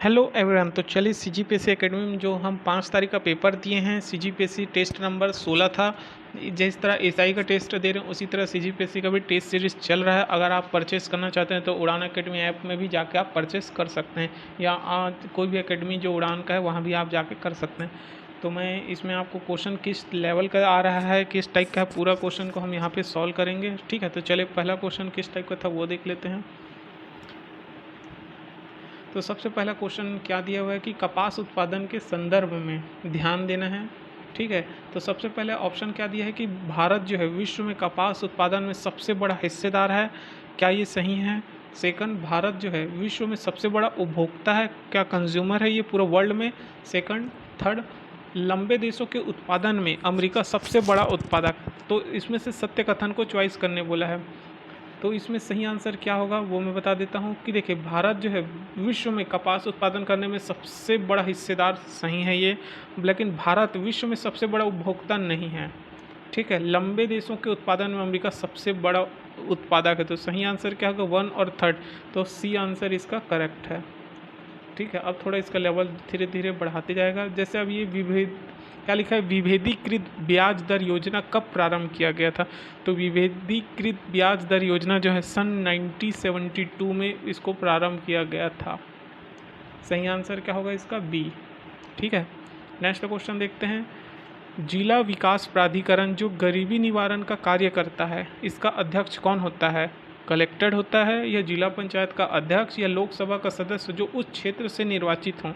Hello everyone. तो चलिए CGPSC academy में जो हम 5 तारीख का पेपर दिए हैं, सीजीपीएससी टेस्ट नंबर 16 था। जिस तरह एसआई का टेस्ट दे रहे हैं उसी तरह सीजीपीएससी का भी टेस्ट सीरीज चल रहा है। अगर आप परचेस करना चाहते हैं तो उड़ान एकेडमी ऐप में भी जाके आप परचेस कर सकते हैं, या कोई भी एकेडमी जो उड़ान का है वहाँ भी आप जाके कर सकते हैं। तो मैं इसमें आपको क्वेश्चन किस लेवल का आ रहा है, किस टाइप का है, पूरा क्वेश्चन को हम यहाँ पे सॉल्व करेंगे। ठीक है, तो चलिए पहला क्वेश्चन किस टाइप का था वो देख लेते हैं। तो सबसे पहला क्वेश्चन क्या दिया हुआ है कि कपास उत्पादन के संदर्भ में ध्यान देना है। ठीक है, तो सबसे पहले ऑप्शन क्या दिया है कि भारत जो है विश्व में कपास उत्पादन में सबसे बड़ा हिस्सेदार है। क्या ये सही है? सेकंड, भारत जो है विश्व में सबसे बड़ा उपभोक्ता है, क्या कंज्यूमर है ये पूरे वर्ल्ड में? सेकंड। थर्ड, लंबे देशों के उत्पादन में अमेरिका सबसे बड़ा उत्पादक। तो इसमें से सत्य कथन को चॉइस करने बोला है। तो इसमें सही आंसर क्या होगा वो मैं बता देता हूँ कि देखिए, भारत जो है विश्व में कपास उत्पादन करने में सबसे बड़ा हिस्सेदार सही है ये, लेकिन भारत विश्व में सबसे बड़ा उपभोक्ता नहीं है। ठीक है, लंबे देशों के उत्पादन में अमेरिका सबसे बड़ा उत्पादक है। तो सही आंसर क्या होगा? 1 और 3। तो सी आंसर इसका करेक्ट है। ठीक है, अब थोड़ा इसका लेवल धीरे धीरे बढ़ाते जाएगा। जैसे अब ये क्या लिखा है, विभेदीकृत ब्याज दर योजना कब प्रारंभ किया गया था? तो विभेदीकृत ब्याज दर योजना जो है सन 1972 में इसको प्रारंभ किया गया था। सही आंसर क्या होगा इसका? बी। ठीक है, नेक्स्ट क्वेश्चन देखते हैं। जिला विकास प्राधिकरण जो गरीबी निवारण का कार्य करता है, इसका अध्यक्ष कौन होता है? कलेक्टर होता है, या जिला पंचायत का अध्यक्ष, या लोकसभा का सदस्य जो उस क्षेत्र से निर्वाचित हों,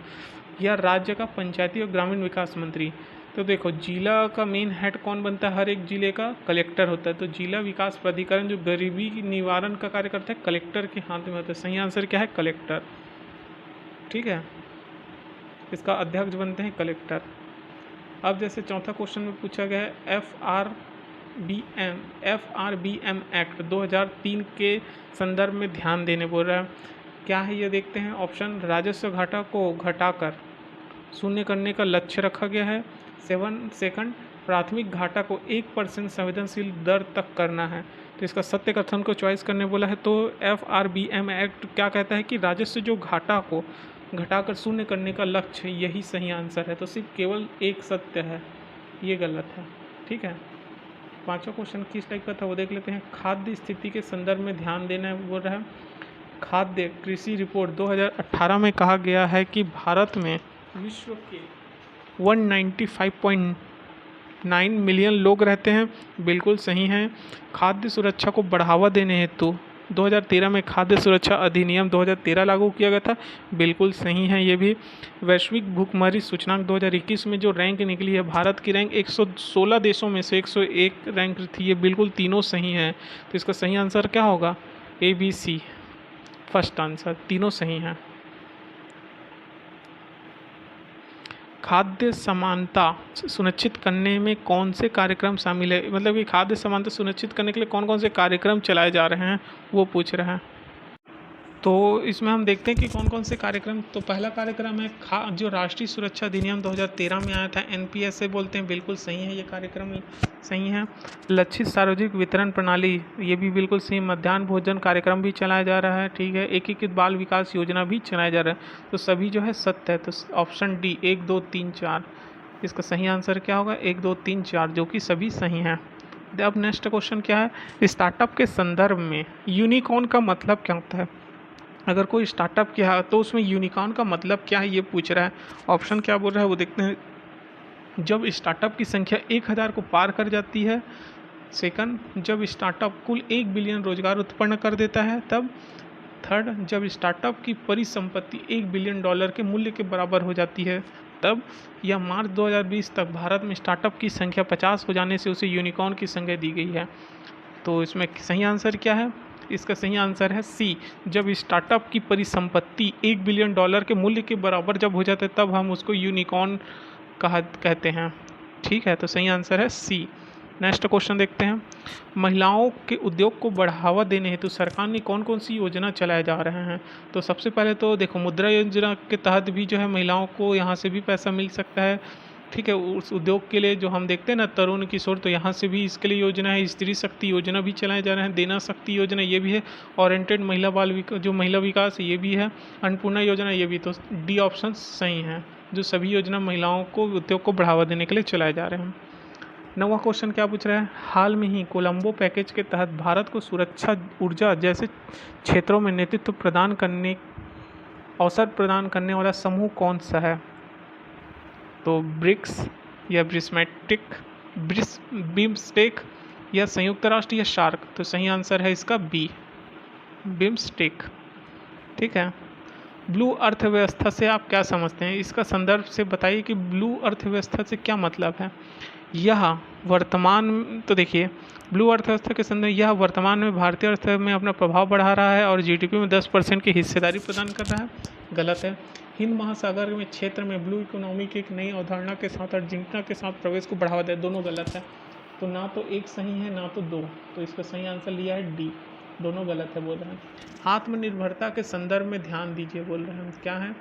या राज्य का पंचायती और ग्रामीण विकास मंत्री? तो देखो, जिला का मेन हेड कौन बनता है? हर एक जिले का कलेक्टर होता है। तो जिला विकास प्राधिकरण जो गरीबी निवारण का कार्य करता है, कलेक्टर के हाथ में होता है। सही आंसर क्या है? कलेक्टर। ठीक है, इसका अध्यक्ष बनते हैं कलेक्टर। अब जैसे चौथा क्वेश्चन में पूछा गया है F R B M act 2003 के संदर्भ में ध्यान देने बोल रहा है। क्या है ये देखते हैं। ऑप्शन, राजस्व घाटा को घटाकर शून्य करने का लक्ष्य रखा गया है। सेकंड, प्राथमिक घाटा को 1% संवेदनशील दर तक करना है। तो इसका सत्य कथन को चॉइस करने बोला है। तो FRBM एक्ट क्या कहता है कि राजस्व जो घाटा को घटाकर शून्य करने का लक्ष्य, यही सही आंसर है। तो सिर्फ केवल एक सत्य है, ये गलत है। ठीक है, पांचवा क्वेश्चन किस टाइप का था वो देख लेते हैं। खाद्य स्थिति के संदर्भ में ध्यान देना है बोल रहा है। खाद्य कृषि रिपोर्ट 2018 में कहा गया है कि भारत में विश्व के 195.9 मिलियन लोग रहते हैं। बिल्कुल सही है। खाद्य सुरक्षा को बढ़ावा देने हेतु 2013 में खाद्य सुरक्षा अधिनियम 2013 लागू किया गया था। बिल्कुल सही है ये भी। वैश्विक भूखमरी सूचकांक 2021 में जो रैंक निकली है, भारत की रैंक 116 देशों में से 101 रैंक थी। ये बिल्कुल तीनों सही हैं। तो इसका सही आंसर क्या होगा? ABC फर्स्ट आंसर, तीनों सही हैं। खाद्य समानता सुनिश्चित करने में कौन से कार्यक्रम शामिल है? मतलब कि खाद्य समानता सुनिश्चित करने के लिए कौन कौन से कार्यक्रम चलाए जा रहे हैं वो पूछ रहे हैं। तो इसमें हम देखते हैं कि कौन कौन से कार्यक्रम। तो पहला कार्यक्रम है जो राष्ट्रीय सुरक्षा अधिनियम 2013 में आया था, NPS से बोलते हैं। बिल्कुल सही है, ये कार्यक्रम सही है। लक्षित सार्वजनिक वितरण प्रणाली, ये भी बिल्कुल सही। मध्याह्न भोजन कार्यक्रम भी चलाया जा रहा है। ठीक है, एकीकृत बाल विकास योजना भी चलाया जा रहा है। तो सभी जो है सत्य है। तो ऑप्शन डी 1 2 3 4 इसका सही आंसर क्या होगा? 1 2 3 4, जो कि सभी सही हैं। अब नेक्स्ट क्वेश्चन क्या है। स्टार्टअप के संदर्भ में यूनिकॉर्न का मतलब क्या होता है? अगर कोई स्टार्टअप किया है तो उसमें यूनिकॉर्न का मतलब क्या है ये पूछ रहा है। ऑप्शन क्या बोल रहा है वो देखते हैं। जब स्टार्टअप की संख्या 1000 को पार कर जाती है। सेकंड, जब स्टार्टअप कुल 1 बिलियन रोजगार उत्पन्न कर देता है तब। थर्ड, जब स्टार्टअप की परिसंपत्ति $1 बिलियन के मूल्य के बराबर हो जाती है तब। या मार्च 2020 तक भारत में स्टार्टअप की संख्या 50 हो जाने से उसे यूनिकॉर्न की संज्ञा दी गई है। तो इसमें सही आंसर क्या है? इसका सही आंसर है सी। जब स्टार्टअप की परिसंपत्ति $1 बिलियन के मूल्य के बराबर जब हो जाता है तब हम उसको यूनिकॉर्न कहते हैं। ठीक है, तो सही आंसर है सी। नेक्स्ट क्वेश्चन देखते हैं। महिलाओं के उद्योग को बढ़ावा देने हेतु सरकार ने कौन कौन सी योजना चलाए जा रहे हैं? तो सबसे पहले तो देखो, मुद्रा योजना के तहत भी जो है महिलाओं को यहाँ से भी पैसा मिल सकता है। ठीक है। उस उद्योग के लिए जो हम देखते हैं ना तरुण किशोर, तो यहाँ से भी इसके लिए योजना है। स्त्री शक्ति योजना भी चलाए जा रहे हैं। देना शक्ति योजना ये भी है। ओरिएंटेड महिला बाल विकास जो महिला विकास ये भी है। अन्नपूर्णा योजना ये भी। तो डी ऑप्शन सही है, जो सभी योजना महिलाओं को उद्योग को बढ़ावा देने के लिए चलाए जा रहे हैं। 9वां क्वेश्चन क्या पूछ रहा है, हाल में ही कोलंबो पैकेज के तहत भारत को सुरक्षा ऊर्जा जैसे क्षेत्रों में नेतृत्व प्रदान करने अवसर प्रदान करने वाला समूह कौन सा है? तो ब्रिक्स या बिम्स्टेक या संयुक्त राष्ट्र या शार्क। तो सही आंसर है इसका बी, बिम्स्टेक। ठीक है। ब्लू अर्थव्यवस्था से आप क्या समझते हैं? इसका संदर्भ से बताइए कि ब्लू अर्थव्यवस्था से क्या मतलब है। यह वर्तमान, तो देखिए ब्लू अर्थव्यवस्था के संदर्भ यह वर्तमान में भारतीय अर्थव्यवस्था में अपना प्रभाव बढ़ा रहा है और जीडीपी में 10% की हिस्सेदारी प्रदान कर रहा है। गलत है। हिंद महासागर में क्षेत्र में ब्लू इकोनॉमी की एक नई अवधारणा के साथ अर्जेंटीना के साथ प्रवेश को बढ़ावा दे, दोनों गलत है। तो ना तो एक सही है ना तो दो, तो इसका सही आंसर लिया है डी, दोनों गलत है बोल रहे हैं। आत्मनिर्भरता के संदर्भ में ध्यान दीजिए बोल रहे हैं, क्या है?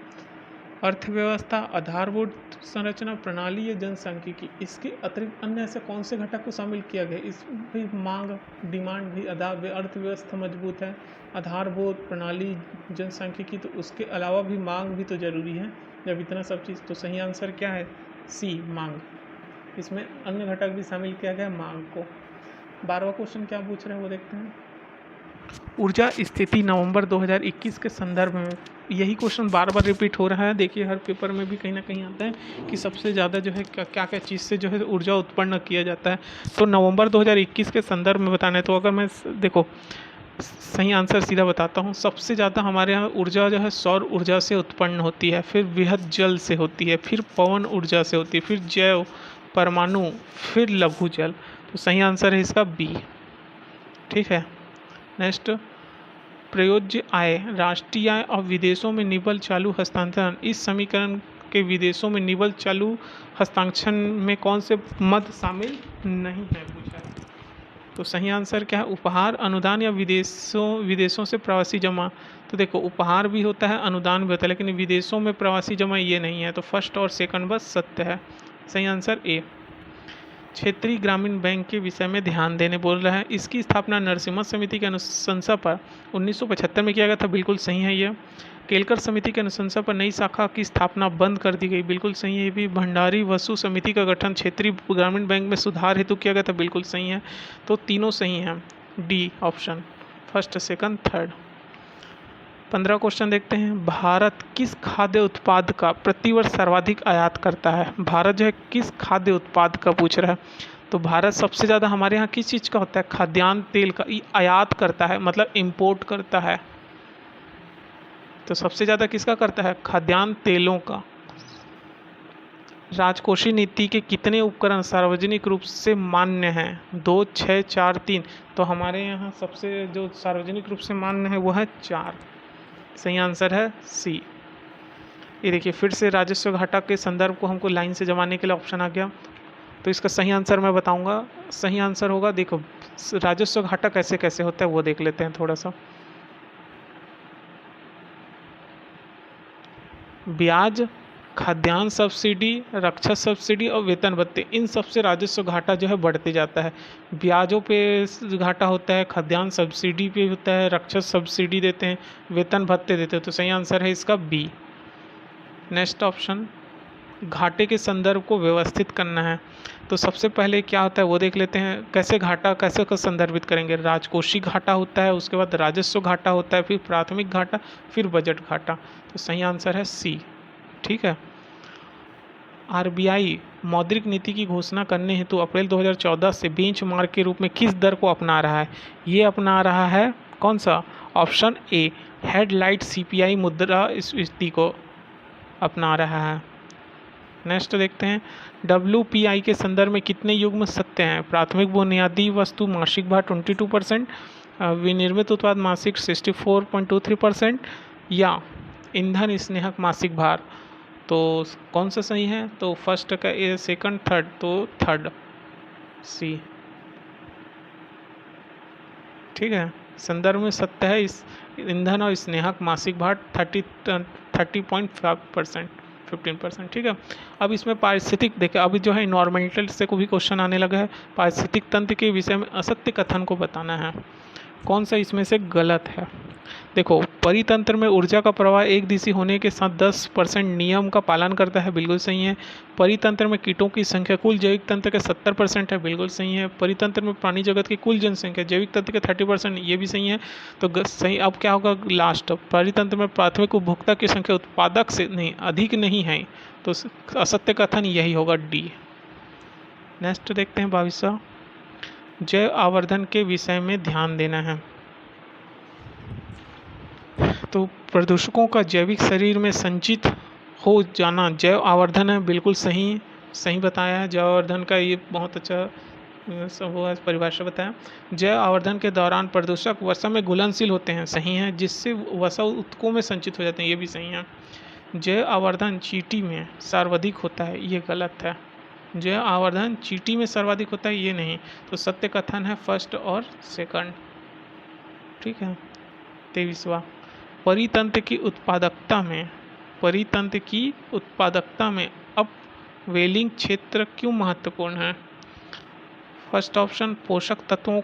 अर्थव्यवस्था, आधारभूत संरचना प्रणाली या जनसांख्यिकी। इसके अतिरिक्त अन्य ऐसे कौन से घटक को शामिल किया गया? इस भी मांग, डिमांड भी, अर्थव्यवस्था मजबूत है, आधारभूत प्रणाली, जनसांख्यिकी, तो उसके अलावा भी मांग भी तो जरूरी है जब इतना सब चीज़। तो सही आंसर क्या है? सी, मांग। इसमें अन्य घटक भी शामिल किया गया मांग को। 12वां क्वेश्चन क्या पूछ रहे हैं वो देखते हैं। ऊर्जा स्थिति नवंबर 2021 के संदर्भ में, यही क्वेश्चन बार बार रिपीट हो रहा है। देखिए हर पेपर में भी कहीं ना कहीं आता है कि सबसे ज़्यादा जो है क्या क्या चीज़ से जो है ऊर्जा उत्पन्न किया जाता है। तो नवंबर 2021 के संदर्भ में बताना है, तो अगर मैं देखो सही आंसर सीधा बताता हूँ। सबसे ज़्यादा हमारे यहाँ ऊर्जा जो है सौर ऊर्जा से उत्पन्न होती है, फिर वृहद जल से होती है, फिर पवन ऊर्जा से होती है, फिर जैव, परमाणु, फिर लघु जल। तो सही आंसर है इसका बी। ठीक है। नेक्स्ट, प्रयोज्य आय, राष्ट्रीय आय और विदेशों में निवल चालू हस्तांतरण। इस समीकरण के विदेशों में निवल चालू हस्तांतरण में कौन से मद शामिल नहीं है पूछा है। तो सही आंसर क्या है? उपहार, अनुदान या विदेशों से प्रवासी जमा। तो देखो उपहार भी होता है, अनुदान भी होता है, लेकिन विदेशों में प्रवासी जमा ये नहीं है। तो फर्स्ट और सेकंड बस सत्य है। सही आंसर ए। क्षेत्रीय ग्रामीण बैंक के विषय में ध्यान देने बोल रहा है। इसकी स्थापना नरसिम्हा समिति के अनुशंसा पर 1975 में किया गया था, बिल्कुल सही है ये। केलकर समिति के अनुशंसा पर नई शाखा की स्थापना बंद कर दी गई, बिल्कुल सही है ये भी। भंडारी वसु समिति का गठन क्षेत्रीय ग्रामीण बैंक में सुधार हेतु किया गया था, बिल्कुल सही है। तो तीनों सही हैं, D option, first, second, third. 15 question देखते हैं। भारत किस खाद्य उत्पाद का प्रतिवर्ष सर्वाधिक आयात करता है? भारत जो है किस खाद्य उत्पाद का पूछ रहा है। तो भारत सबसे ज़्यादा हमारे यहाँ किस चीज़ का होता है? खाद्यान्न तेल का आयात करता है, मतलब इंपोर्ट करता है। तो सबसे ज़्यादा किसका करता है? खाद्यान्न तेलों का। राजकोषीय नीति के कितने उपकरण सार्वजनिक रूप से मान्य हैं? 2, 6, 4, 3। तो हमारे यहाँ सबसे जो सार्वजनिक रूप से मान्य है वो है 4। सही आंसर है सी। ये देखिए फिर से राजस्व घाटा के संदर्भ को हमको लाइन से जमाने के लिए ऑप्शन आ गया। तो इसका सही आंसर मैं बताऊंगा। सही आंसर होगा, देखो राजस्व घाटा कैसे कैसे होता है वो देख लेते हैं थोड़ा सा। ब्याज, खाद्यान्न सब्सिडी, रक्षा सब्सिडी और वेतन भत्ते, इन सबसे राजस्व घाटा जो है बढ़ते जाता है। ब्याजों पे घाटा होता है, खाद्यान्न सब्सिडी पे होता है, रक्षा सब्सिडी देते हैं, वेतन भत्ते देते हैं। तो सही आंसर है इसका बी। नेक्स्ट ऑप्शन, घाटे के संदर्भ को व्यवस्थित करना है। तो सबसे पहले क्या होता है वो देख लेते हैं। कैसे घाटा कैसे को संदर्भित करेंगे? राजकोषीय घाटा होता है, उसके बाद राजस्व घाटा होता है, फिर प्राथमिक घाटा, फिर बजट घाटा। तो सही आंसर है सी। ठीक है। आरबीआई मौद्रिक नीति की घोषणा करने हेतु अप्रैल 2014 से बेंचमार्क के रूप में किस दर को अपना रहा है? ये अपना रहा है कौन सा? ऑप्शन ए, हेडलाइट सीपीआई मुद्रास्फीति को अपना रहा है। नेक्स्ट देखते हैं। डब्ल्यूपीआई के संदर्भ में कितने युग्म सत्य हैं? प्राथमिक बुनियादी वस्तु मासिक भार 22%, विनिर्मित उत्पाद मासिक 64.23% या ईंधन स्नेहक मासिक भार। तो कौन सा सही है? तो फर्स्ट का ए, सेकंड, थर्ड, तो थर्ड सी। ठीक है। संदर्भ में सत्य है इस ईंधन और स्नेहक मासिक भार 30.5%। 15%, ठीक है। अब इसमें पारिस्थितिक देखिए, अभी जो है इन्वायरमेंटल से को भी क्वेश्चन आने लगा है। पारिस्थितिक तंत्र के विषय में असत्य कथन को बताना है, कौन सा इसमें से गलत है। देखो, परितंत्र में ऊर्जा का प्रवाह एक दिशी होने के साथ 10% नियम का पालन करता है, बिल्कुल सही है। परितंत्र में कीटों की संख्या कुल जैविक तंत्र के 70% है, बिल्कुल सही है। परितंत्र में प्राणी जगत की कुल जनसंख्या जैविक तंत्र के 30%, ये भी सही है। तो सही अब क्या होगा लास्ट, परितंत्र में प्राथमिक उपभोक्ता की संख्या उत्पादक से नहीं अधिक नहीं है, तो असत्य कथन यही होगा, डी। नेक्स्ट देखते हैं 22वां, जैव आवर्धन के विषय में ध्यान देना है। तो प्रदूषकों का जैविक शरीर में संचित हो जाना जैव आवर्धन है, बिल्कुल सही सही बताया है। जैव आवर्धन का ये बहुत अच्छा सब परिभाषा बताया। जैव आवर्धन के दौरान प्रदूषक वसा में घुलनशील होते हैं, सही है, जिससे वसा उत्तकों में संचित हो जाते हैं, ये भी सही है। जैव आवर्धन चींटी में सर्वाधिक होता है, ये गलत है। जैव आवर्धन चींटी में सर्वाधिक होता है, ये नहीं। तो सत्य कथन है फर्स्ट और सेकंड, ठीक है। 23वां, परितंत्र की उत्पादकता में अपवेलिंग क्षेत्र क्यों महत्वपूर्ण है। फर्स्ट ऑप्शन, पोषक तत्वों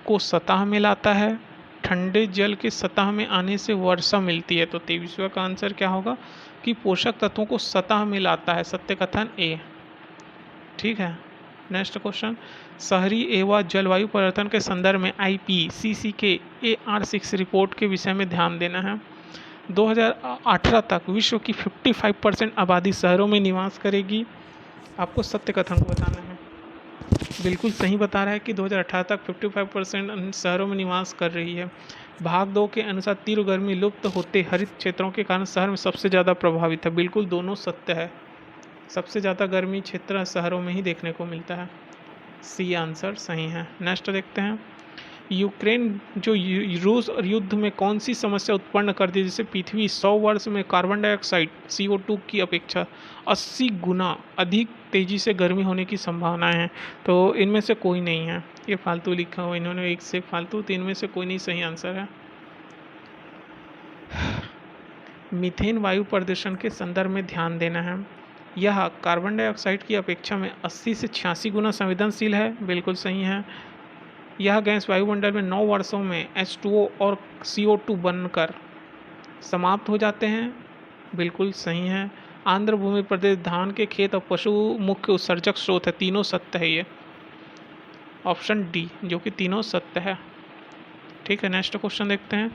को सतह में लाता है, ठंडे जल के सतह में आने से वर्षा मिलती है। तो 23वां का आंसर क्या होगा कि पोषक तत्वों को सतह में लाता है, सत्य कथन ए, ठीक है। नेक्स्ट क्वेश्चन, शहरी एवं जलवायु परिवर्तन के संदर्भ में IPCC के AR6 रिपोर्ट के विषय में ध्यान देना है। 2018 तक विश्व की 55% आबादी शहरों में निवास करेगी, आपको सत्य कथन को बताना है। बिल्कुल सही बता रहा है कि 2018 तक 55% शहरों में निवास कर रही है। भाग 2 के अनुसार तीव्र गर्मी लुप्त होते हरित क्षेत्रों के कारण शहर में सबसे ज़्यादा प्रभावित है, बिल्कुल दोनों सत्य है। सबसे ज़्यादा गर्मी क्षेत्र शहरों में ही देखने को मिलता है, सी आंसर सही है। नेक्स्ट देखते हैं, यूक्रेन जो रूस और युद्ध में कौन सी समस्या उत्पन्न कर दी, जिससे पृथ्वी 100 वर्ष में कार्बन डाइऑक्साइड CO2 की अपेक्षा 80 गुना अधिक तेजी से गर्मी होने की संभावना है। तो इनमें से कोई नहीं है, ये फालतू लिखा हुआ इन्होंने एक से फालतू, तो इनमें से कोई नहीं सही आंसर है। मीथेन वायु प्रदूषण के संदर्भ में ध्यान देना है। यह कार्बन डाइऑक्साइड की अपेक्षा में 80 से 86 गुना संवेदनशील है, बिल्कुल सही है। यह गैस वायुमंडल में 9 वर्षों में H2O और CO2 बनकर समाप्त हो जाते हैं, बिल्कुल सही है। आंध्र भूमि प्रदेश धान के खेत और पशु मुख्य उत्सर्जक स्रोत है, तीनों सत्य है, ये ऑप्शन डी, जो कि तीनों सत्य है, ठीक है। नेक्स्ट क्वेश्चन देखते हैं,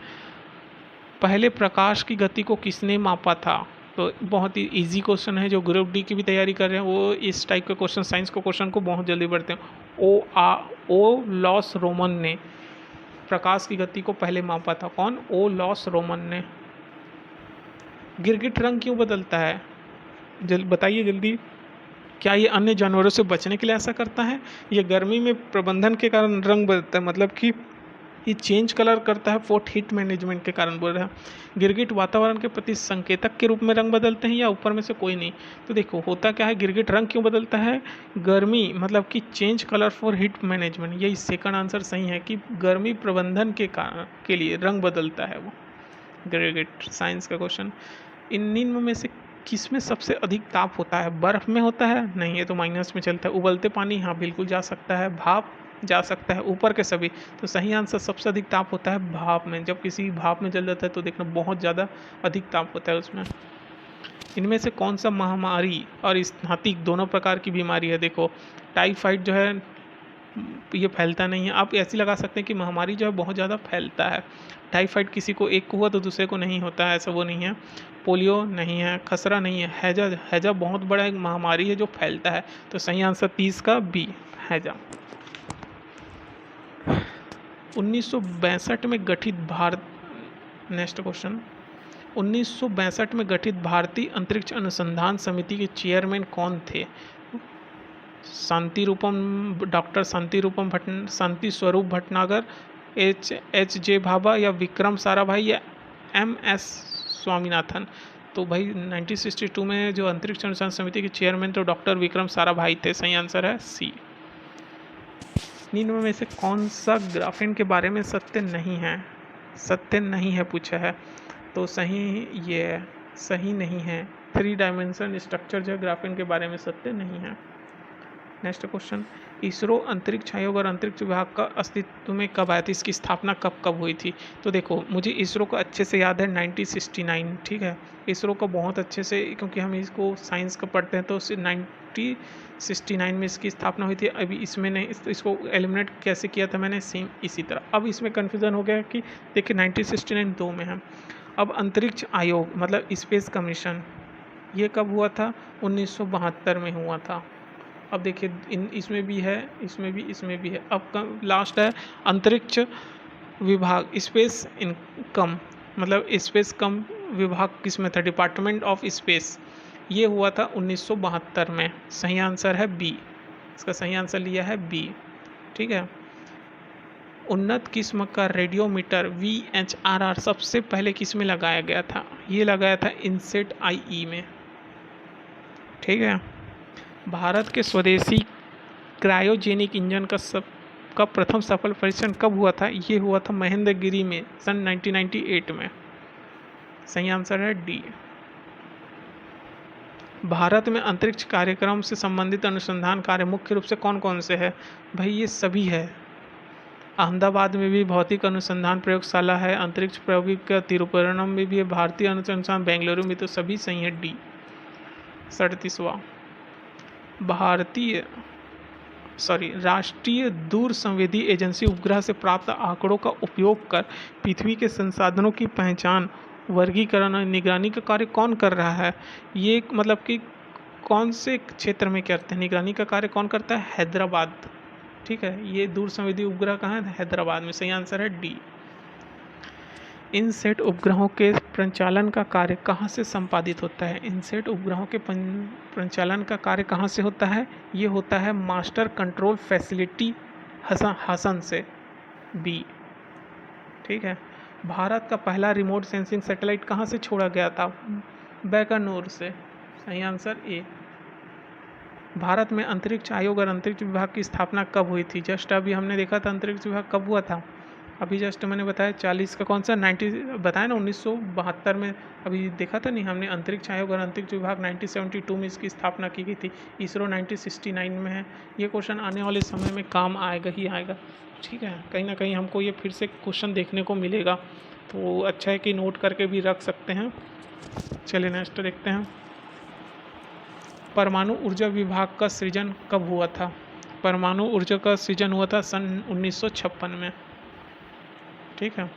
पहले प्रकाश की गति को किसने मापा था। तो बहुत ही इजी क्वेश्चन है, जो ग्रुप डी की भी तैयारी कर रहे हैं वो इस टाइप के क्वेश्चन, साइंस के क्वेश्चन को बहुत जल्दी पढ़ते हैं। ओ लॉस रोमन ने प्रकाश की गति को पहले मापा था, कौन, ओ लॉस रोमन ने। गिरगिट रंग क्यों बदलता है, बताइए जल्दी। क्या ये अन्य जानवरों से बचने के लिए ऐसा करता है, ये गर्मी में प्रबंधन के कारण रंग बदलता है, मतलब कि ये चेंज कलर करता है फॉर हीट मैनेजमेंट के कारण बोल रहा है। गिरगिट वातावरण के प्रति संकेतक के रूप में रंग बदलते हैं या ऊपर में से कोई नहीं। तो देखो होता क्या है, गिरगिट रंग क्यों बदलता है, गर्मी मतलब कि change colour for heat management, यही सेकंड आंसर सही है कि गर्मी प्रबंधन के कारण के लिए रंग बदलता है वो गिरगिट। साइंस का क्वेश्चन, इन निम्न में से किस में सबसे अधिक ताप होता है, बर्फ में होता है, नहीं ये तो माइनस में चलता है। उबलते पानी, हाँ बिल्कुल जा सकता है। भाप जा सकता है, ऊपर के सभी। तो सही आंसर सबसे अधिक ताप होता है भाप में, जब किसी भाप में जल जाता है तो देखना बहुत ज़्यादा अधिक ताप होता है उसमें। इनमें से कौन सा महामारी और स्नातिक दोनों प्रकार की बीमारी है। देखो टाइफाइड जो है ये फैलता नहीं है, आप ऐसे लगा सकते हैं कि महामारी जो है बहुत ज़्यादा फैलता है। टाइफाइड किसी को एक को हुआ तो दूसरे को नहीं होता है, ऐसा वो नहीं है। पोलियो नहीं है, खसरा नहीं है, हैजा बहुत बड़ा एक महामारी है जो फैलता है। तो सही आंसर 30 का बी, हैजा। 1962 में गठित भारत, नेक्स्ट क्वेश्चन, 1962 में गठित भारतीय अंतरिक्ष अनुसंधान समिति के चेयरमैन कौन थे। Doctor Shanti Swarup Bhatnagar, H J Bhabha या विक्रम साराभाई या MS स्वामीनाथन। तो भाई 1962 में जो अंतरिक्ष अनुसंधान समिति के चेयरमैन तो डॉक्टर विक्रम साराभाई थे, सही आंसर है सी। निम्न में से कौन सा ग्राफीन के बारे में सत्य नहीं है पूछा है। तो सही ये सही नहीं है, 3 डायमेंशन स्ट्रक्चर जो है ग्राफीन के बारे में सत्य नहीं है। नेक्स्ट क्वेश्चन, इसरो अंतरिक्ष आयोग और अंतरिक्ष विभाग का अस्तित्व में कब आया था, इसकी स्थापना कब कब हुई थी? तो देखो, मुझे इसरो को अच्छे से याद है 1969, ठीक है। इसरो को बहुत अच्छे से, क्योंकि हम इसको साइंस का पढ़ते हैं, तो 1969 में इसकी स्थापना हुई थी। अभी इसमें नहीं, इसको एलिमिनेट कैसे किया था मैंने, सेम इसी तरह। अब इसमें कन्फ्यूज़न हो गया कि देखिए 1969 दो में है। अब अंतरिक्ष आयोग मतलब स्पेस कमीशन, ये कब हुआ था? 1972 में हुआ था। अब देखिए इसमें भी है, इसमें भी है। अब लास्ट है अंतरिक्ष विभाग, स्पेस इनकम मतलब स्पेस कम विभाग किसमें था? डिपार्टमेंट ऑफ स्पेस, ये हुआ था 1972 में। सही आंसर है बी, इसका सही आंसर लिया है बी, ठीक है। उन्नत किस्म का रेडियोमीटर VHRR सबसे पहले किस में लगाया गया था? ये लगाया था इनसेट IE में, ठीक है। भारत के स्वदेशी क्रायोजेनिक इंजन का प्रथम सफल परीक्षण कब हुआ था? ये हुआ था महेंद्रगिरी में सन 1998 में। सही आंसर है डी। भारत में अंतरिक्ष कार्यक्रम से संबंधित अनुसंधान कार्य मुख्य रूप से कौन कौन से है? भाई ये सभी है। अहमदाबाद में भी भौतिक अनुसंधान प्रयोगशाला है, अंतरिक्ष प्रौद्योगिकी तिरुवनंतपुरम में भी है, भारतीय अनुसंधान बेंगलुरु में, तो सभी सही है डी। 37वां, राष्ट्रीय दूर संवेदी एजेंसी उपग्रह से प्राप्त आंकड़ों का उपयोग कर पृथ्वी के संसाधनों की पहचान, वर्गीकरण और निगरानी का कार्य कौन कर रहा है? ये मतलब कि कौन से क्षेत्र में करते हैं निगरानी का कार्य? कौन करता है? हैदराबाद, ठीक है। ये दूर संवेदी उपग्रह कहाँ है? हैदराबाद में। सही आंसर है डी। इनसेट उपग्रहों के प्रचालन का कार्य कहाँ से संपादित होता है? इनसेट उपग्रहों के प्रचालन का कार्य कहाँ से होता है? ये होता है मास्टर कंट्रोल फैसिलिटी हसन से, बी, ठीक है। भारत का पहला रिमोट सेंसिंग सैटेलाइट कहाँ से छोड़ा गया था? बैकानूर से। सही आंसर ए। भारत में अंतरिक्ष आयोग और अंतरिक्ष विभाग की स्थापना कब हुई थी? जस्ट अभी हमने देखा था अंतरिक्ष विभाग कब हुआ था, अभी जस्ट मैंने बताया 40 का कौन सा 90 बताया ना 1972 में। अभी देखा था नहीं हमने, अंतरिक्ष आयोग और अंतरिक्ष विभाग 1972 में इसकी स्थापना की गई थी। इसरो 1969 में है। ये क्वेश्चन आने वाले समय में काम आएगा ही आएगा, ठीक है। कहीं ना कहीं हमको ये फिर से क्वेश्चन देखने को मिलेगा, तो अच्छा है कि नोट करके भी रख सकते हैं। चलिए नेक्स्ट देखते हैं। परमाणु ऊर्जा विभाग का सृजन कब हुआ था? परमाणु ऊर्जा का सृजन हुआ था सन 1956 में, ठीक है।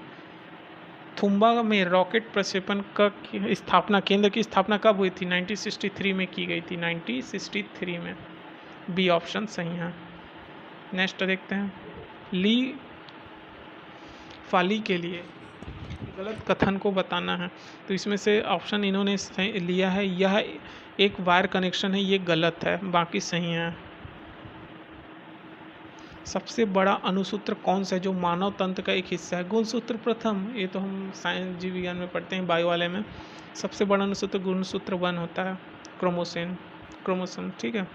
थुम्बा में रॉकेट प्रक्षेपण का स्थापना, केंद्र की स्थापना कब हुई थी? 1963 में की गई थी, 1963 में। बी ऑप्शन सही है। नेक्स्ट देखते हैं। ली फाली के लिए गलत कथन को बताना है, तो इसमें से ऑप्शन इन्होंने लिया है, यह एक वायर कनेक्शन है, ये गलत है, बाकी सही है। सबसे बड़ा अणुसूत्र कौन सा है जो मानव तंत्र का एक हिस्सा है? गुणसूत्र प्रथम, ये तो हम साइंस जीव विज्ञान में पढ़ते हैं, बायो वाले में। सबसे बड़ा अणुसूत्र गुणसूत्र 1 होता है, क्रोमोसोम, ठीक है।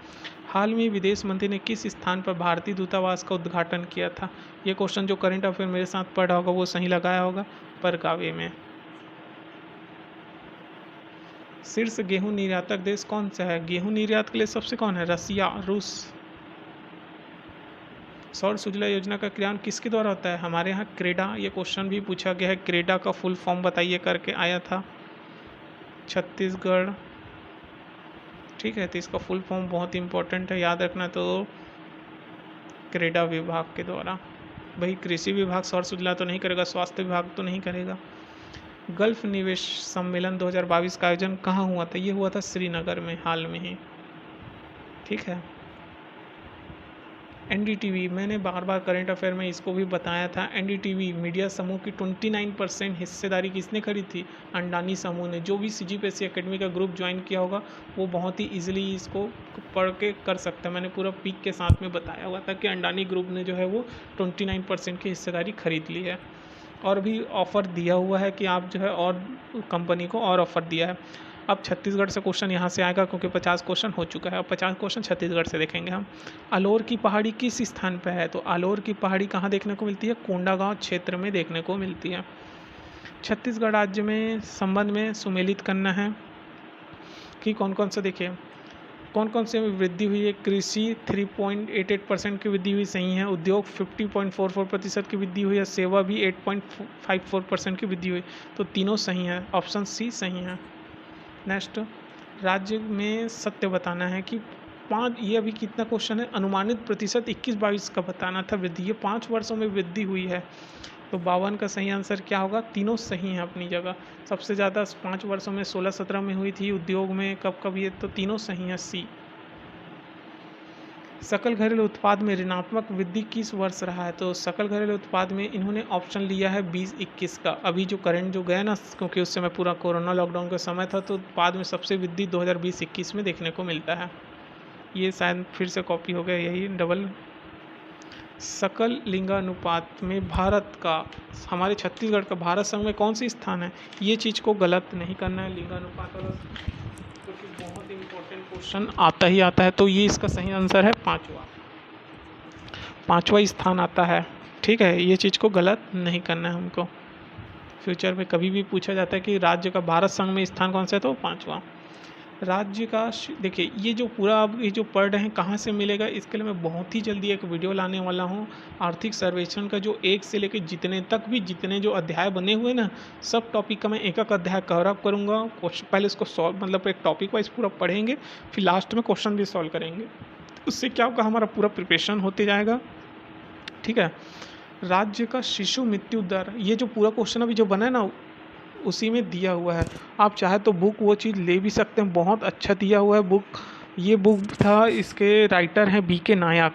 हाल में विदेश मंत्री ने किस स्थान पर भारतीय दूतावास का उद्घाटन किया था? ये क्वेश्चन जो करंट अफेयर मेरे साथ पढ़ा होगा वो सही लगाया होगा, परगावे में। शीर्ष गेहूं निर्यातक देश कौन सा है? गेहूं निर्यात के लिए सबसे कौन है? रसिया, रूस। सौर सुजला योजना का क्रियान्वयन किसके द्वारा होता है? हमारे यहाँ क्रेडा, ये क्वेश्चन भी पूछा गया है, क्रेडा का फुल फॉर्म बताइए करके आया था, छत्तीसगढ़, ठीक है। तो इसका फुल फॉर्म बहुत इंपॉर्टेंट है, याद रखना। तो क्रेडा विभाग के द्वारा। भाई कृषि विभाग सौर सुजला तो नहीं करेगा, स्वास्थ्य विभाग तो नहीं करेगा। गल्फ निवेश सम्मेलन 2022 का आयोजन कहाँ हुआ था? ये हुआ था श्रीनगर में, हाल में ही, ठीक है। NDTV, मैंने बार बार करंट अफेयर में इसको भी बताया था। NDTV मीडिया समूह की 29% हिस्सेदारी किसने खरीदी थी? अंडानी समूह ने। जो भी CGPSC एकेडमी का ग्रुप ज्वाइन किया होगा वो बहुत ही इजीली इसको पढ़ के कर सकता है। मैंने पूरा पिक के साथ में बताया हुआ था कि अंडानी ग्रुप ने जो है वो 29% की हिस्सेदारी खरीद ली है, और भी ऑफ़र दिया हुआ है कि आप जो है और कंपनी को और ऑफ़र दिया है। अब छत्तीसगढ़ से क्वेश्चन यहाँ से आएगा क्योंकि 50 क्वेश्चन हो चुका है। अब 50 क्वेश्चन छत्तीसगढ़ से देखेंगे हम। अलोर की पहाड़ी किस स्थान पर है? तो अलोर की पहाड़ी कहाँ देखने को मिलती है? कोंडागांव क्षेत्र में देखने को मिलती है। छत्तीसगढ़ राज्य में संबंध में सुमेलित करना है। कि कौन कौन सा, देखिए कौन कौन से में वृद्धि हुई है। कृषि 3.88% की वृद्धि हुई, सही है। उद्योग 50.44% की वृद्धि हुई है। सेवा भी 8.54% की वृद्धि हुई, तो तीनों सही हैं। ऑप्शन सी सही है। नेक्स्ट, राज्य में सत्य बताना है कि ये अभी कितना क्वेश्चन है, अनुमानित प्रतिशत 21-22 का बताना था वृद्धि, ये 5 वर्षों में वृद्धि हुई है, तो 52 का सही आंसर क्या होगा। तीनों सही हैं अपनी जगह। सबसे ज़्यादा 5 वर्षों में 16-17 में हुई थी, उद्योग में कब ये, तो तीनों सही हैं, सी। सकल घरेलू उत्पाद में ऋणात्मक वृद्धि किस वर्ष रहा है, तो सकल घरेलू उत्पाद में इन्होंने ऑप्शन लिया है 20-21 का। अभी जो करंट जो गया ना, क्योंकि उस समय पूरा कोरोना लॉकडाउन का समय था, तो उत्पाद में सबसे वृद्धि 2020-21 में देखने को मिलता है। ये शायद फिर से कॉपी हो गया, यही डबल। सकल लिंगानुपात में भारत का, हमारे छत्तीसगढ़ का भारत संघ में कौन सी स्थान है, ये चीज़ को गलत नहीं करना है लिंगानुपात वाला, क्योंकि बहुत इम्पोर्टेंट क्वेश्चन आता ही आता है। तो ये इसका सही आंसर है पाँचवा स्थान आता है। ठीक है, ये चीज़ को गलत नहीं करना है हमको। फ्यूचर में कभी भी पूछा जाता है कि राज्य का भारत संघ में स्थान कौन सा है, तो 5वां। राज्य का, देखिए ये जो पूरा आप ये जो पढ़ रहे हैं कहाँ से मिलेगा, इसके लिए मैं बहुत ही जल्दी एक वीडियो लाने वाला हूँ। आर्थिक सर्वेक्षण का जो 1 से लेकर जितने तक भी जितने जो अध्याय बने हुए ना, सब टॉपिक का मैं एक एक अध्याय कवर अप करूँगा। पहले इसको सॉल्व, मतलब एक टॉपिक वाइज पूरा पढ़ेंगे, फिर लास्ट में क्वेश्चन भी सॉल्व करेंगे। उससे क्या होगा, हमारा पूरा प्रिपरेशन होते जाएगा। ठीक है, राज्य का शिशु मृत्यु दर, ये जो पूरा क्वेश्चन अभी जो बना है ना, उसी में दिया हुआ है। आप चाहे तो बुक वो चीज़ ले भी सकते हैं, बहुत अच्छा दिया हुआ है बुक। ये बुक था, इसके राइटर हैं BK नायक।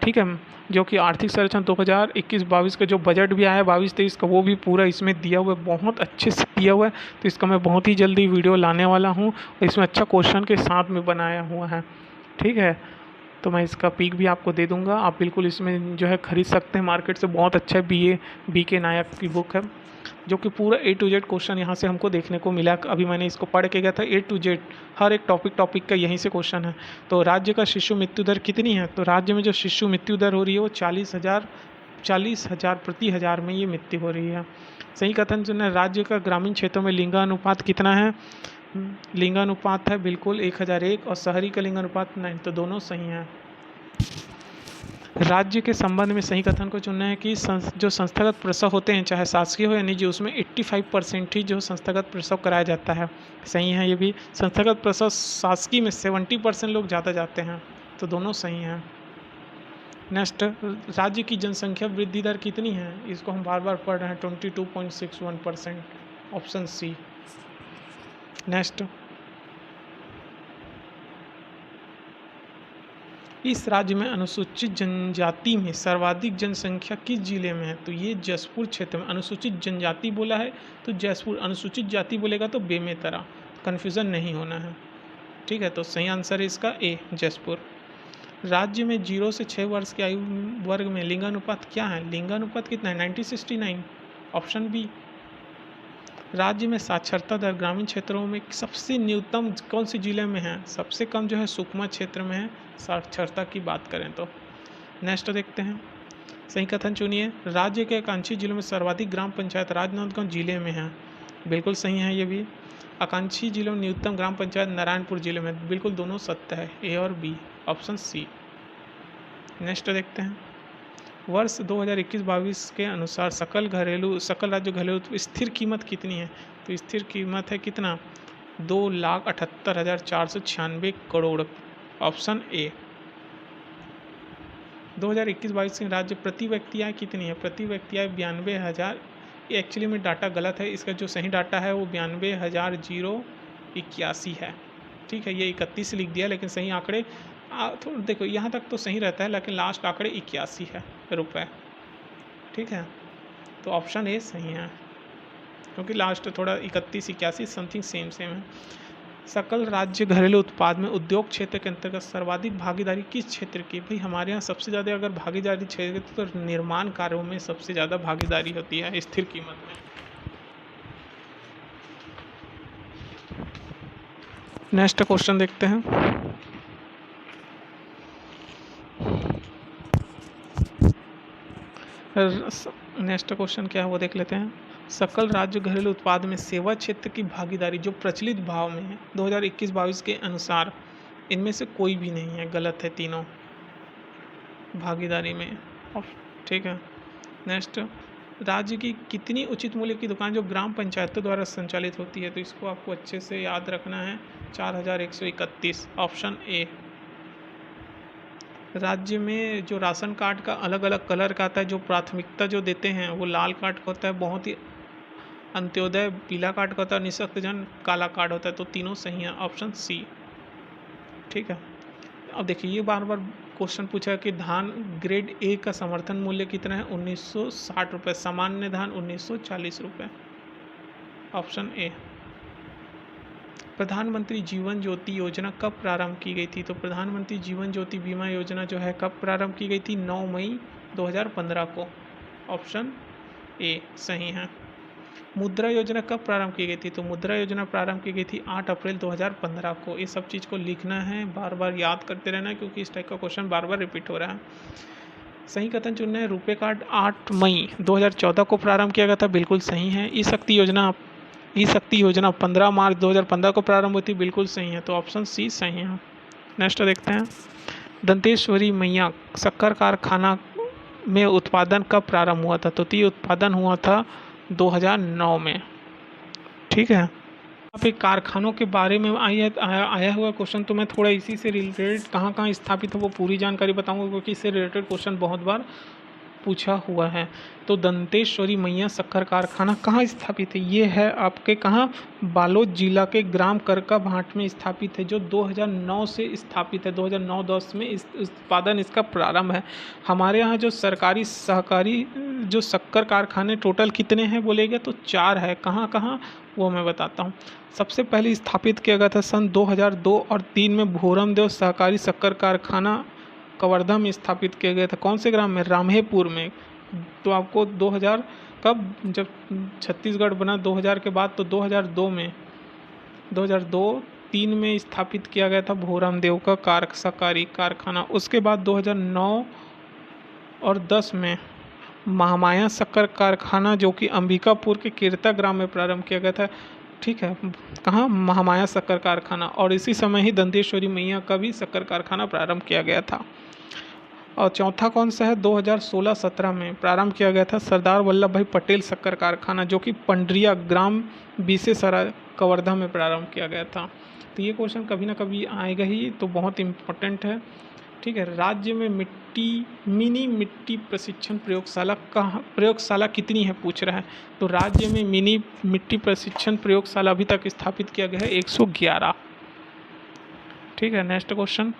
ठीक है, जो कि आर्थिक सर्वेक्षण 2021-22 का जो बजट भी आया है 22-23 का, वो भी पूरा इसमें दिया हुआ है, बहुत अच्छे से दिया हुआ है। तो इसका मैं बहुत ही जल्दी वीडियो लाने वाला हूँ, और इसमें अच्छा क्वेश्चन के साथ में बनाया हुआ है। ठीक है, तो मैं इसका पिक भी आपको दे दूँगा, आप बिल्कुल इसमें जो है ख़रीद सकते हैं मार्केट से। बहुत अच्छा BK नायक की बुक है, जो कि पूरा A to Z क्वेश्चन यहाँ से हमको देखने को मिला। अभी मैंने इसको पढ़ के गया था, A to Z हर एक टॉपिक का यहीं से क्वेश्चन है। तो राज्य का शिशु मृत्यु दर कितनी है, तो राज्य में जो शिशु मृत्यु दर हो रही है वो 40,000 प्रति हज़ार में ये मृत्यु हो रही है। सही कथन सुना, राज्य का ग्रामीण क्षेत्रों में लिंगानुपात कितना है, लिंगानुपात है बिल्कुल 1001, और शहरी का लिंगानुपात 9, तो दोनों सही हैं। राज्य के संबंध में सही कथन को चुनना है कि जो संस्थागत प्रसव होते हैं, चाहे शासकीय हो या निजी, उसमें 85% ही जो संस्थागत प्रसव कराया जाता है। सही है ये भी। संस्थागत प्रसव शासकीय में 70% लोग ज़्यादा जाते हैं, तो दोनों सही हैं। नेक्स्ट, राज्य की जनसंख्या वृद्धि दर कितनी है, इसको हम बार बार पढ़ रहे हैं, 22.61%, ऑप्शन सी। नेक्स्ट, इस राज्य में अनुसूचित जनजाति में सर्वाधिक जनसंख्या किस जिले में है, तो ये जसपुर क्षेत्र में। अनुसूचित जनजाति बोला है तो जसपुर, अनुसूचित जाति बोलेगा तो बेमेतरा, कन्फ्यूज़न नहीं होना है। ठीक है, तो सही आंसर है इसका ए, जसपुर। राज्य में 0 से 6 वर्ष की आयु वर्ग में लिंगानुपात क्या है, लिंगानुपात कितना है, 90:69, ऑप्शन बी। राज्य में साक्षरता दर ग्रामीण क्षेत्रों में सबसे न्यूनतम कौन से जिले में है, सबसे कम जो है सुकमा क्षेत्र में है साक्षरता की बात करें तो। नेक्स्ट देखते हैं, सही कथन चुनिए। राज्य के आकांक्षी जिलों में सर्वाधिक ग्राम पंचायत राजनांदगांव जिले में है, बिल्कुल सही है ये भी। आकांक्षी जिलों में न्यूनतम ग्राम पंचायत नारायणपुर जिले में, बिल्कुल दोनों सत्य है, ए और बी, ऑप्शन सी। नेक्स्ट देखते हैं, वर्ष 2021-22 के अनुसार सकल राज्य घरेलू स्थिर कीमत कितनी है, तो स्थिर कीमत है कितना, 2,78,496 करोड़, ऑप्शन ए। 2021-22 के राज्य प्रति व्यक्ति आय कितनी है, प्रति व्यक्ति आय 92,000, एक्चुअली में डाटा गलत है, इसका जो सही डाटा है वो 92,081 है। ठीक है, ये 31 लिख दिया, लेकिन सही आंकड़े थोड़ा देखो, यहाँ तक तो सही रहता है, लेकिन लास्ट आंकड़े 81 है रुपये। ठीक है, तो ऑप्शन ए सही है, क्योंकि लास्ट थोड़ा 31-81 समथिंग सेम है। सकल राज्य घरेलू उत्पाद में उद्योग क्षेत्र के अंतर्गत सर्वाधिक भागीदारी किस क्षेत्र की, भाई हमारे यहाँ सबसे ज़्यादा अगर भागीदारी क्षेत्र तो निर्माण कार्यों में सबसे ज़्यादा भागीदारी होती है स्थिर कीमत में। नेक्स्ट क्वेश्चन देखते हैं, नेक्स्ट क्वेश्चन क्या है वो देख लेते हैं। सकल राज्य घरेलू उत्पाद में सेवा क्षेत्र की भागीदारी जो प्रचलित भाव में है 2021-22 के अनुसार इनमें से कोई भी नहीं है, गलत है तीनों भागीदारी में। ठीक है। नेक्स्ट, राज्य की कितनी उचित मूल्य की दुकान जो ग्राम पंचायतों द्वारा संचालित होती है, तो इसको आपको अच्छे से याद रखना है, 4131, ऑप्शन ए। राज्य में जो राशन कार्ड का अलग अलग कलर का आता है, जो प्राथमिकता जो देते हैं वो लाल कार्ड का होता है, बहुत ही अंत्योदय पीला कार्ड का होता है, निःशक्तजन काला कार्ड होता है, तो तीनों सही हैं, ऑप्शन सी। ठीक है। अब देखिए ये बार बार क्वेश्चन पूछा कि धान ग्रेड ए का समर्थन मूल्य कितना है, 1960 रुपये, सामान्य धान 1940 रुपये, ऑप्शन ए। प्रधानमंत्री जीवन ज्योति योजना कब प्रारंभ की गई थी, तो प्रधानमंत्री जीवन ज्योति बीमा योजना जो है कब प्रारंभ की गई थी, 9 मई 2015 को, ऑप्शन ए सही है। मुद्रा योजना कब प्रारंभ की गई थी, तो मुद्रा योजना प्रारंभ की गई थी 8 अप्रैल 2015 को। ये सब चीज़ को लिखना है, बार बार याद करते रहना है, क्योंकि इस टाइप का क्वेश्चन बार बार रिपीट हो रहा है। सही कथन चुनना है, रुपए कार्ड 8 मई 2014 को प्रारंभ किया गया था, बिल्कुल सही है। ई शक्ति योजना 15 मार्च 2015 को प्रारंभ हुई थी, बिल्कुल सही है, तो ऑप्शन सी सही है। नेक्स्ट देखते हैं, दंतेश्वरी मैया शक्कर कारखाना में उत्पादन कब प्रारंभ हुआ था, तो ये उत्पादन हुआ था 2009 में। ठीक है। यहाँ पे कारखानों के बारे में आया हुआ क्वेश्चन, तो मैं थोड़ा इसी से रिलेटेड कहाँ कहाँ स्थापित है वो पूरी जानकारी बताऊंगा, क्योंकि इससे रिलेटेड क्वेश्चन बहुत बार पूछा हुआ है। तो दंतेश्वरी मैया शक्कर कारखाना कहाँ स्थापित है, ये है आपके कहाँ, बालोद जिला के ग्राम करका भाट में स्थापित है, जो 2009 से स्थापित है, 2009-10 में उत्पादन इसका प्रारंभ है। हमारे यहाँ जो सरकारी सहकारी जो शक्कर कारखाने टोटल कितने हैं बोलेगा, तो 4 है। कहाँ कहाँ वो मैं बताता हूँ। सबसे पहले स्थापित किया गया था सन 2002 और 3 में भोरमदेव सहकारी शक्कर कारखाना कवर्धा में स्थापित किया गया था। कौन से ग्राम में, रामहेपुर में। तो आपको 2000 कब, जब छत्तीसगढ़ बना 2000 के बाद, तो 2002 में 2002-3 में स्थापित किया गया था भोरमदेव का सहकारी कारखाना। उसके बाद 2009 और 10 में महामाया शक्कर कारखाना जो कि अंबिकापुर के कीर्ता ग्राम में प्रारंभ किया गया था। ठीक है, कहाँ, महामाया शक्कर कारखाना। और इसी समय ही दंतेश्वरी मैया का भी शक्कर कारखाना प्रारंभ किया गया था। और चौथा कौन सा है, 2016-17 में प्रारंभ किया गया था सरदार वल्लभ भाई पटेल शक्कर कारखाना, जो कि पंडरिया ग्राम बीसेसराय कवर्धा में प्रारंभ किया गया था। तो ये क्वेश्चन कभी ना कभी आएगा ही, तो बहुत इम्पोर्टेंट है। ठीक है। राज्य में मिनी मिट्टी प्रशिक्षण प्रयोगशाला कितनी है पूछ रहा है, तो राज्य में मिनी मिट्टी प्रशिक्षण प्रयोगशाला अभी तक स्थापित किया गया है 111। ठीक है। नेक्स्ट क्वेश्चन,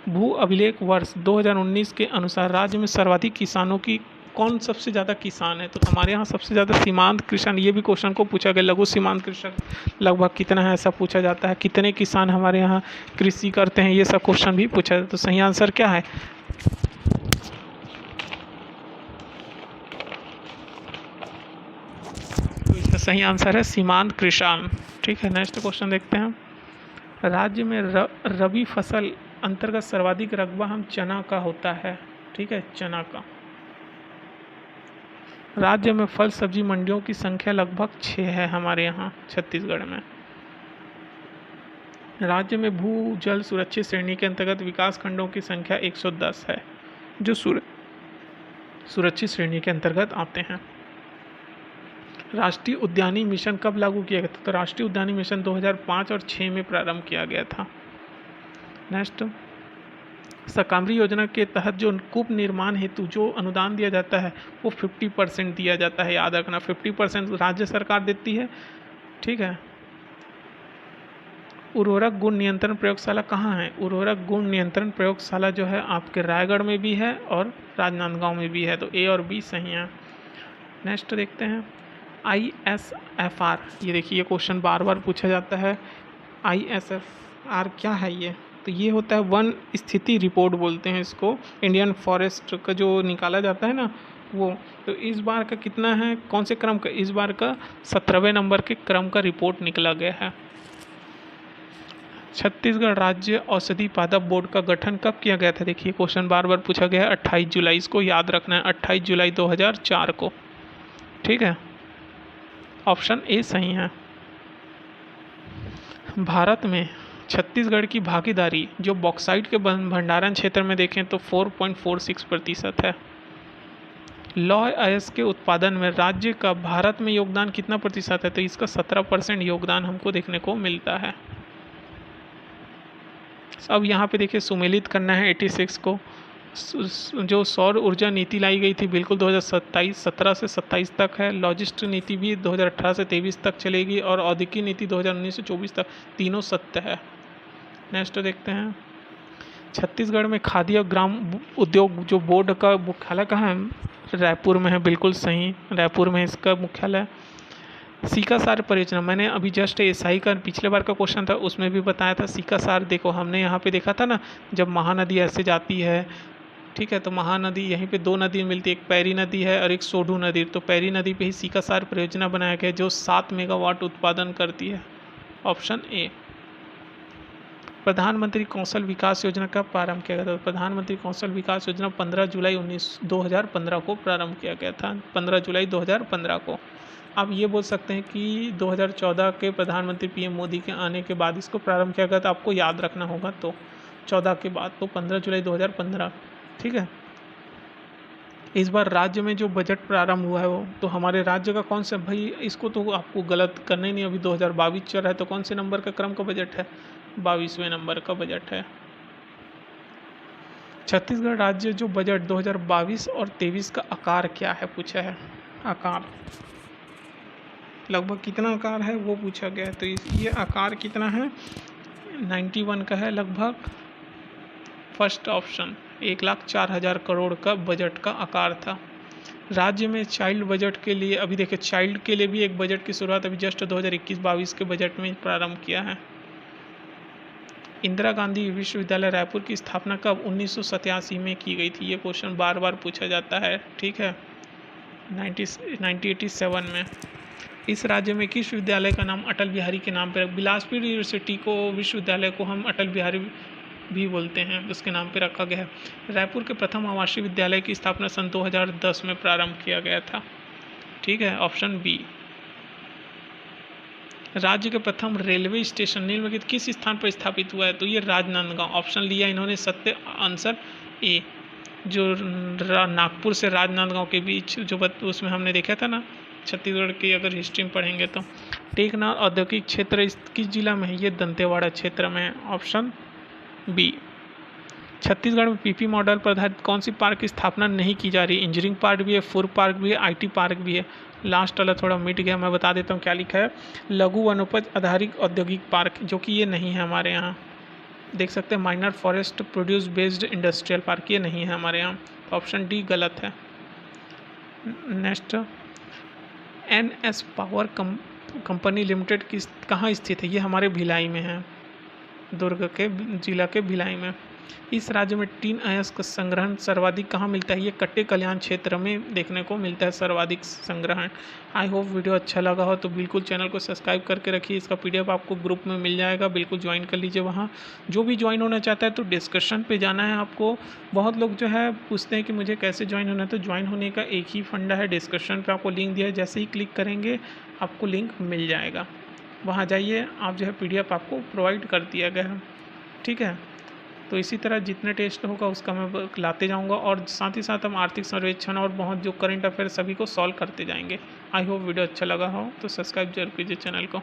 भू अभिलेख वर्ष 2019 के अनुसार राज्य में सर्वाधिक किसानों की कौन सबसे ज़्यादा किसान है, तो हमारे यहाँ सबसे ज़्यादा सीमांत किसान, ये भी क्वेश्चन को पूछा गया, लघु सीमांत कृषक लगभग कितना है ऐसा पूछा जाता है, कितने किसान हमारे यहाँ कृषि करते हैं, ये सब क्वेश्चन भी पूछा जाता है। तो सही आंसर क्या है, तो इसका सही आंसर है सीमांत किसान। ठीक है। नेक्स्ट क्वेश्चन देखते हैं, राज्य में रबी फसल अंतर्गत सर्वाधिक रकबा हम चना का होता है। ठीक है, चना का। राज्य में फल सब्जी मंडियों की संख्या लगभग 6 है हमारे यहाँ छत्तीसगढ़ में। राज्य में भू जल सुरक्षित श्रेणी के अंतर्गत विकास खंडों की संख्या 110 है, जो सुरक्षित श्रेणी के अंतर्गत आते हैं। राष्ट्रीय उद्यानी मिशन कब लागू किया गया था, तो राष्ट्रीय उद्यानी मिशन 2005 और 6 में प्रारंभ किया गया था। नेक्स्ट, शाकंभरी योजना के तहत जो कूप निर्माण हेतु जो अनुदान दिया जाता है वो 50% दिया जाता है, याद रखना 50% राज्य सरकार देती है। ठीक है। उर्वरक गुण नियंत्रण प्रयोगशाला कहाँ है, उर्वरक गुण नियंत्रण प्रयोगशाला जो है आपके रायगढ़ में भी है और राजनांदगांव में भी है, तो ए और बी सही है। नेक्स्ट देखते हैं, ISFR, ये देखिए ये क्वेश्चन बार बार पूछा जाता है, ISFR क्या है ये, तो ये होता है वन स्थिति रिपोर्ट बोलते हैं इसको, इंडियन फॉरेस्ट का जो निकाला जाता है ना वो। तो इस बार का कितना है, कौन से क्रम का, इस बार का 17वें नंबर के क्रम का रिपोर्ट निकला गया है। छत्तीसगढ़ राज्य औषधि पादप बोर्ड का गठन कब किया गया था? देखिए क्वेश्चन बार बार पूछा गया है, 28 जुलाई, इसको याद रखना है, 28 जुलाई 2004 को। ठीक है, ऑप्शन ए सही है। भारत में छत्तीसगढ़ की भागीदारी जो बॉक्साइट के भंडारण क्षेत्र में देखें तो 4.46% है। लौह अयस्क के उत्पादन में राज्य का भारत में योगदान कितना प्रतिशत है? तो इसका 17% योगदान हमको देखने को मिलता है। अब यहाँ पे देखिए सुमेलित करना है 86 को। जो सौर ऊर्जा नीति लाई गई थी बिल्कुल 2017 से 27 तक है। लॉजिस्ट नीति भी 2018 से 23 तक चलेगी और औद्योगिक नीति 2019 से 24 तक, तीनों सत्य है। नेक्स्ट देखते हैं, छत्तीसगढ़ में खादी और ग्राम उद्योग जो बोर्ड का मुख्यालय कहाँ है? रायपुर में है, बिल्कुल सही, रायपुर में इसका मुख्यालय। सीकासार परियोजना, मैंने अभी जस्ट एसआई का पिछले बार का क्वेश्चन था उसमें भी बताया था। सीकासार देखो हमने यहाँ पे देखा था ना, जब महानदी ऐसे जाती है, ठीक है, तो महानदी यहीं पे दो नदी मिलती है, एक पैरी नदी है और एक सोढू नदी। तो पैरी नदी पे ही सीकासार परियोजना बनाया गया जो 7 मेगावाट उत्पादन करती है। Option A. प्रधानमंत्री कौशल विकास योजना कब प्रारंभ किया गया था? प्रधानमंत्री कौशल विकास योजना 15 जुलाई 2015 को प्रारंभ किया गया था, 15 जुलाई 2015 को। आप ये बोल सकते हैं कि 2014 के प्रधानमंत्री पीएम मोदी के आने के बाद इसको प्रारंभ किया गया था, आपको याद रखना होगा। तो 14 के बाद, तो 15 जुलाई 2015, ठीक है। इस बार राज्य में जो बजट प्रारंभ हुआ है वो तो हमारे राज्य का कौन सा, भाई इसको तो आपको गलत करना ही नहीं, अभी 2022 चल रहा है, तो कौन से नंबर का क्रम का बजट है? 22वें नंबर का बजट है। छत्तीसगढ़ राज्य जो बजट 2022 और 23 का आकार क्या है पूछा है। आकार लगभग कितना आकार है वो पूछा गया है। तो ये आकार कितना है? 91 का है लगभग। फर्स्ट ऑप्शन 1,04,000 करोड़ का बजट का आकार था। राज्य में चाइल्ड बजट के लिए, अभी देखिए चाइल्ड के लिए भी एक बजट की शुरुआत अभी जस्ट 2021-22 के बजट में प्रारंभ किया है। इंदिरा गांधी विश्वविद्यालय रायपुर की स्थापना कब 1987 में की गई थी? ये क्वेश्चन बार बार पूछा जाता है, ठीक है, 1987 में। इस राज्य में किस विश्वविद्यालय का नाम अटल बिहारी के नाम पर? बिलासपुर यूनिवर्सिटी को, विश्वविद्यालय को हम अटल बिहारी भी बोलते हैं, उसके नाम पे रखा गया है। रायपुर के प्रथम आवासीय विद्यालय की स्थापना सन 2010 में प्रारंभ किया गया था, ठीक है, ऑप्शन बी। राज्य के प्रथम रेलवे स्टेशन निम्नलिखित किस स्थान पर स्थापित हुआ है? तो ये राजनांदगांव, ऑप्शन लिया इन्होंने सत्य, आंसर ए। जो नागपुर से राजनांदगांव के बीच जो उसमें हमने देखा था ना, छत्तीसगढ़ की अगर हिस्ट्री में पढ़ेंगे तो। टेकनार औद्योगिक क्षेत्र किस जिला में है? ये दंतेवाड़ा क्षेत्र में है, ऑप्शन बी। छत्तीसगढ़ में पीपी मॉडल पर आधारित कौन सी पार्क की स्थापना नहीं की जा रही? इंजीनियरिंग पार्क भी है, फूड पार्क भी है, आईटी पार्क भी है। लास्ट वाला थोड़ा मिट गया, मैं बता देता हूँ क्या लिखा है। लघु वनोपज आधारित औद्योगिक पार्क, जो कि ये नहीं है हमारे यहाँ, देख सकते हैं। Minor forest produce based industrial park, ये नहीं है हमारे यहाँ, तो ऑप्शन डी गलत है। Next, NS power company limited कहाँ स्थित है? ये हमारे भिलाई में है, दुर्ग के जिला के भिलाई में। इस राज्य में टीन अयस्क संग्रहण सर्वाधिक कहाँ मिलता है? ये कट्टे कल्याण क्षेत्र में देखने को मिलता है सर्वाधिक संग्रहण। आई होप वीडियो अच्छा लगा हो तो बिल्कुल चैनल को सब्सक्राइब करके रखिए। इसका पीडीएफ आपको ग्रुप में मिल जाएगा, बिल्कुल ज्वाइन कर लीजिए। वहाँ जो भी ज्वाइन होना चाहता है तो डिस्कशन पे जाना है आपको। बहुत लोग जो है पूछते हैं कि मुझे कैसे ज्वाइन होना है, तो ज्वाइन होने का एक ही फंडा है, डिस्क्रिप्शन पर आपको लिंक दिया है, जैसे ही क्लिक करेंगे आपको लिंक मिल जाएगा, वहाँ जाइए, आप जो है पीडीएफ आपको प्रोवाइड कर दिया गया है, ठीक है। तो इसी तरह जितने टेस्ट होगा उसका मैं लाते जाऊंगा, और साथ ही साथ हम आर्थिक सर्वेक्षण और बहुत जो करंट अफेयर सभी को सॉल्व करते जाएंगे। आई होप वीडियो अच्छा लगा हो तो सब्सक्राइब जरूर कीजिए चैनल को।